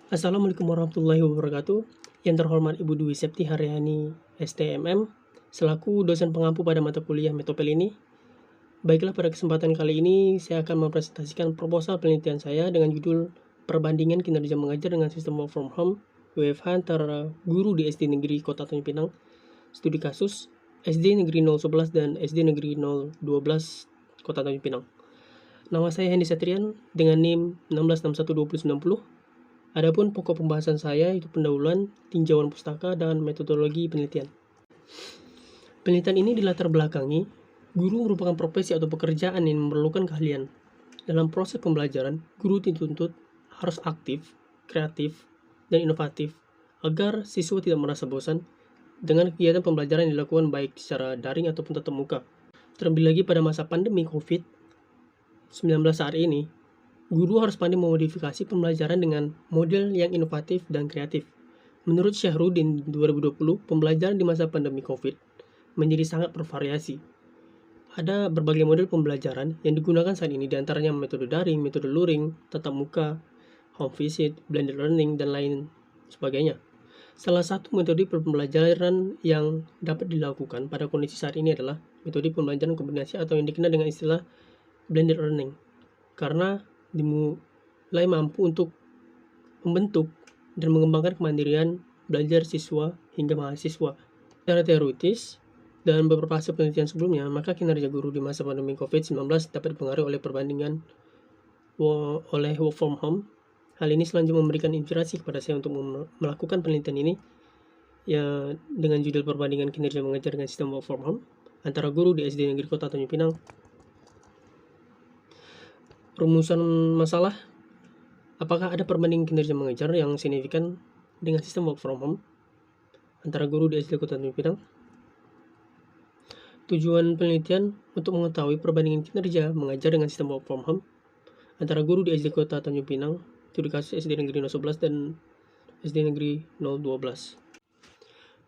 Assalamualaikum warahmatullahi wabarakatuh. Yang terhormat Ibu Dwi Septi Haryani, STMM, selaku dosen pengampu pada mata kuliah Metopel ini. Baiklah, pada kesempatan kali ini saya akan mempresentasikan proposal penelitian saya dengan judul Perbandingan Kinerja Mengajar dengan Sistem Work from Home WFH antara guru di SD Negeri Kota Tanjung Pinang. Studi kasus SD Negeri 011 dan SD Negeri 012 Kota Tanjung Pinang. Nama saya Hendy Satrian dengan NIM 16612090. Adapun pokok pembahasan saya itu pendahuluan, tinjauan pustaka, dan metodologi penelitian. Penelitian ini dilatar belakangi, guru merupakan profesi atau pekerjaan yang memerlukan keahlian. Dalam proses pembelajaran, guru dituntut harus aktif, kreatif, dan inovatif agar siswa tidak merasa bosan dengan kegiatan pembelajaran yang dilakukan baik secara daring ataupun tatap muka. Terlebih lagi pada masa pandemi COVID-19 saat ini, guru harus pandai memodifikasi pembelajaran dengan model yang inovatif dan kreatif. Menurut Syahrudin 2020, pembelajaran di masa pandemi COVID menjadi sangat bervariasi. Ada berbagai model pembelajaran yang digunakan saat ini, diantaranya metode daring, metode luring, tatap muka, home visit, blended learning, dan lain sebagainya. Salah satu metode pembelajaran yang dapat dilakukan pada kondisi saat ini adalah metode pembelajaran kombinasi atau yang dikenal dengan istilah blended learning, karena dimulai mampu untuk membentuk dan mengembangkan kemandirian belajar siswa hingga mahasiswa. Secara teoritis dan beberapa hasil penelitian sebelumnya, maka kinerja guru di masa pandemi COVID-19 dapat dipengaruhi oleh perbandingan oleh work from home. Hal ini selanjutnya memberikan inspirasi kepada saya untuk melakukan penelitian ini, ya, dengan judul perbandingan kinerja mengajar dengan sistem work from home antara guru di SD Negeri Kota Tanjung Pinang. Rumusan masalah: apakah ada perbandingan kinerja mengajar yang signifikan dengan sistem work from home antara guru di SD Kota Tanjung Pinang? Tujuan penelitian untuk mengetahui perbandingan kinerja mengajar dengan sistem work from home antara guru di SD Kota Tanjung Pinang, studi kasus SD Negeri 011 dan SD Negeri 012.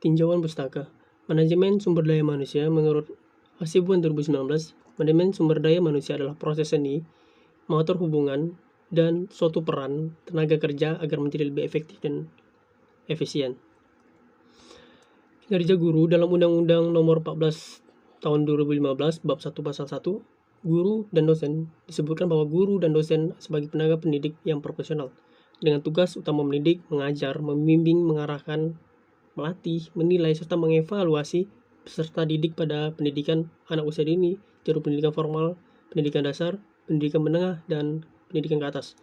Tinjauan pustaka. Manajemen sumber daya manusia. Menurut Hasibuan 2019, manajemen sumber daya manusia adalah proses seni mengatur hubungan dan suatu peran tenaga kerja agar menjadi lebih efektif dan efisien. Kinerja guru dalam Undang-Undang Nomor 14 Tahun 2015 Bab 1 Pasal 1, guru dan dosen disebutkan bahwa guru dan dosen sebagai tenaga pendidik yang profesional dengan tugas utama mendidik, mengajar, membimbing, mengarahkan, melatih, menilai, serta mengevaluasi peserta didik pada pendidikan anak usia dini, jalur pendidikan formal, pendidikan dasar, pendidikan menengah, dan pendidikan ke atas.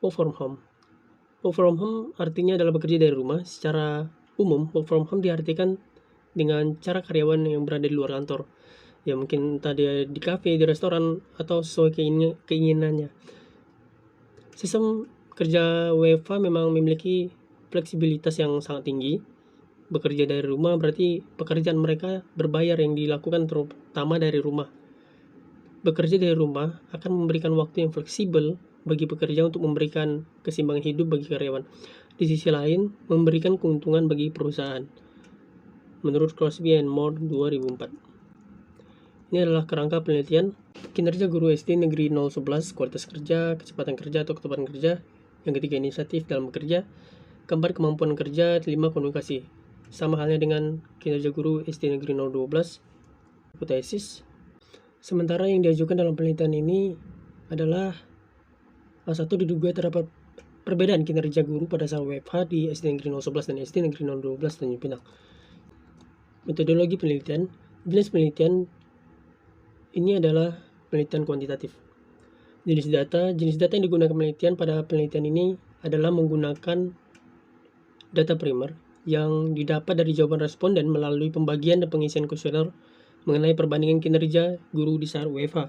Work from home. Work from home artinya adalah bekerja dari rumah. Secara umum, work from home diartikan dengan cara karyawan yang berada di luar kantor. Ya, mungkin entah dia di kafe, di restoran, atau sesuai keinginannya. Sistem kerja WFH memang memiliki fleksibilitas yang sangat tinggi. Bekerja dari rumah berarti pekerjaan mereka berbayar yang dilakukan terutama dari rumah. Bekerja dari rumah akan memberikan waktu yang fleksibel bagi pekerja untuk memberikan keseimbangan hidup bagi karyawan. Di sisi lain, memberikan keuntungan bagi perusahaan. Menurut Crosby and Moore 2004. Ini adalah kerangka penelitian kinerja guru SD Negeri 011, kualitas kerja, kecepatan kerja atau ketepatan kerja. Yang ketiga, inisiatif dalam bekerja. Keempat, kemampuan kerja. Kelima, komunikasi. Sama halnya dengan kinerja guru SD Negeri 012. Hipotesis. Sementara yang diajukan dalam penelitian ini adalah satu, diduga terdapat perbedaan kinerja guru pada saat WFH di SD Negeri 011 dan SD Negeri 012 Tanjung Pinang. Metodologi penelitian. Jenis penelitian ini adalah penelitian kuantitatif. Jenis data yang digunakan penelitian pada penelitian ini adalah menggunakan data primer yang didapat dari jawaban responden melalui pembagian dan pengisian kuesioner mengenai perbandingan kinerja guru di saat WFH.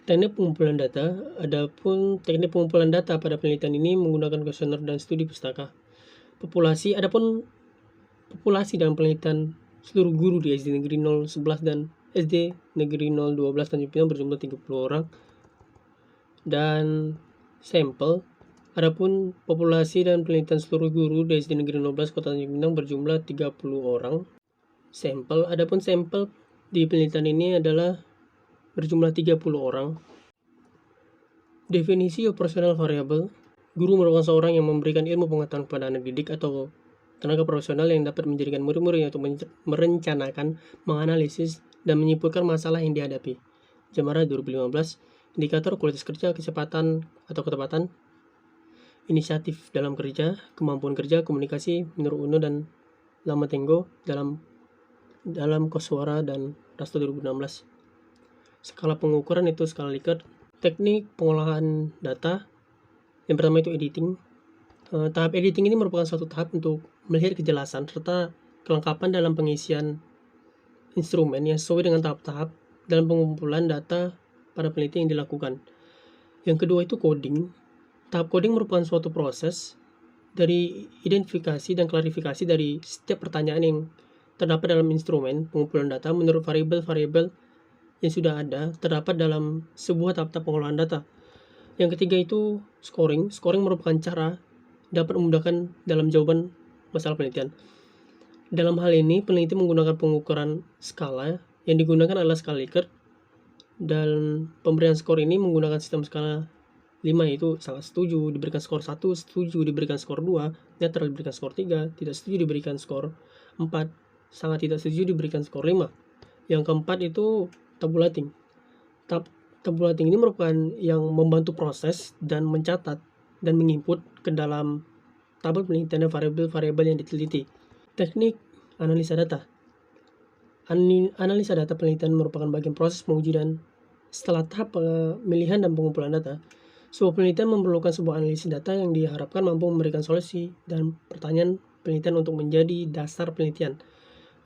Teknik pengumpulan data. Adapun teknik pengumpulan data pada penelitian ini menggunakan kuesioner dan studi pustaka. Adapun populasi dalam penelitian seluruh guru di SD Negeri 011 dan SD Negeri 012 Tanjung Pinang berjumlah 30 orang. Dan sampel. Adapun populasi dan penelitian seluruh guru di SD Negeri 012 Kota Tanjung Pinang berjumlah 30 orang. Sampel. Adapun sampel di penelitian ini adalah berjumlah 30 orang. Definisi operasional variabel. Guru merupakan seorang yang memberikan ilmu pengetahuan kepada anak didik atau tenaga profesional yang dapat menjadikan murid-muridnya untuk merencanakan, menganalisis, dan menyimpulkan masalah yang dihadapi. Jamara 2015. Indikator kualitas kerja, kecepatan atau ketepatan, inisiatif dalam kerja, kemampuan kerja, komunikasi menurut UNO dan Lama Tenggo dalam Koswara dan Rasto 2016. Skala pengukuran itu skala Likert. Teknik pengolahan data. Yang pertama itu editing. Tahap editing ini merupakan suatu tahap untuk melihat kejelasan serta kelengkapan dalam pengisian instrumen yang sesuai dengan tahap-tahap dalam pengumpulan data pada penelitian yang dilakukan. Yang kedua itu coding. Tahap coding merupakan suatu proses dari identifikasi dan klarifikasi dari setiap pertanyaan yang terdapat dalam instrumen pengumpulan data menurut variabel-variabel yang sudah ada terdapat dalam sebuah tahap-tahap pengolahan data. Yang ketiga itu scoring. Scoring merupakan cara dapat memudahkan dalam jawaban masalah penelitian. Dalam hal ini, peneliti menggunakan pengukuran skala yang digunakan adalah skala Likert, dan pemberian skor ini menggunakan sistem skala 5, yaitu sangat setuju diberikan skor 1, setuju diberikan skor 2, netral diberikan skor 3, tidak setuju diberikan skor 4, sangat tidak setuju diberikan skor 5. Yang keempat itu tabulating. Tabulating ini merupakan yang membantu proses dan mencatat dan menginput ke dalam tabel penelitian variabel-variabel yang diteliti. Teknik analisa data. Analisa data penelitian merupakan bagian proses penguji dan setelah tahap pemilihan dan pengumpulan data. Sebuah penelitian memerlukan sebuah analisis data yang diharapkan mampu memberikan solusi dan pertanyaan penelitian untuk menjadi dasar penelitian.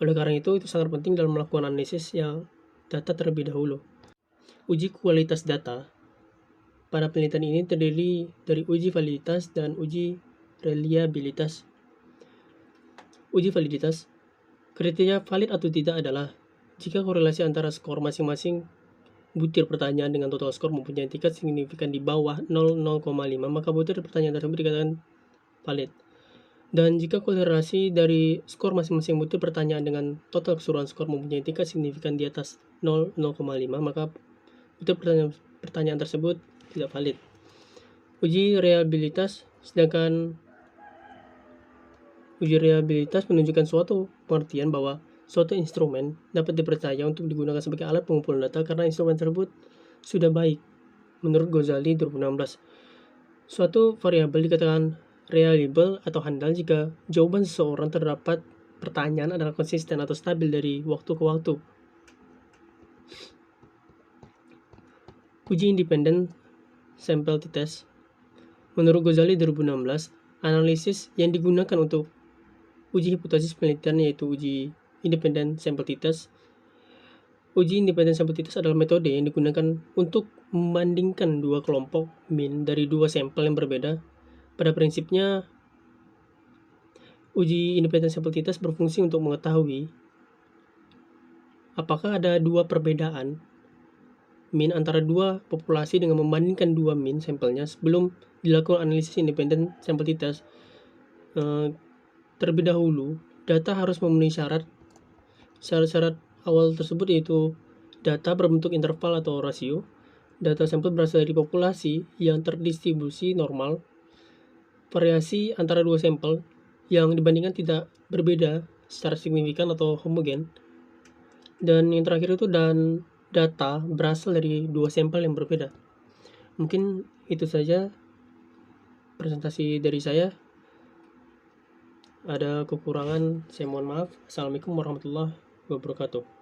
Oleh karena itu sangat penting dalam melakukan analisis yang data terlebih dahulu. Uji kualitas data. Pada penelitian ini terdiri dari uji validitas dan uji reliabilitas. Uji validitas. Kriteria valid atau tidak adalah jika korelasi antara skor masing-masing butir pertanyaan dengan total skor mempunyai tingkat signifikan di bawah 0,5, maka butir pertanyaan tersebut dikatakan valid. Dan jika korelasi dari skor masing-masing butir pertanyaan dengan total keseluruhan skor mempunyai tingkat signifikan di atas 0,5, maka butir pertanyaan tersebut tidak valid. Uji reliabilitas. Sedangkan uji reliabilitas menunjukkan suatu pengertian bahwa suatu instrumen dapat dipercaya untuk digunakan sebagai alat pengumpulan data karena instrumen tersebut sudah baik. Menurut Ghazali 2016, suatu variabel dikatakan reliable atau handal jika jawaban seseorang terdapat pertanyaan adalah konsisten atau stabil dari waktu ke waktu. Uji independen sample t-test. Menurut Ghazali 2016, analisis yang digunakan untuk uji hipotesis penelitian yaitu uji independen sample t-test. Uji independen sample t-test adalah metode yang digunakan untuk membandingkan dua kelompok min dari dua sampel yang berbeda. Pada prinsipnya, uji independen sample t-test berfungsi untuk mengetahui apakah ada dua perbedaan min antara dua populasi dengan membandingkan dua min sampelnya sebelum dilakukan analisis independen sample t-test. Terlebih dahulu, data harus memenuhi syarat-syarat awal tersebut, yaitu data berbentuk interval atau rasio, data sampel berasal dari populasi yang terdistribusi normal, variasi antara dua sampel yang dibandingkan tidak berbeda secara signifikan atau homogen, dan yang terakhir itu dan data berasal dari dua sampel yang berbeda. Mungkin itu saja presentasi dari saya. Ada kekurangan, saya mohon maaf. Assalamualaikum warahmatullahi wabarakatuh.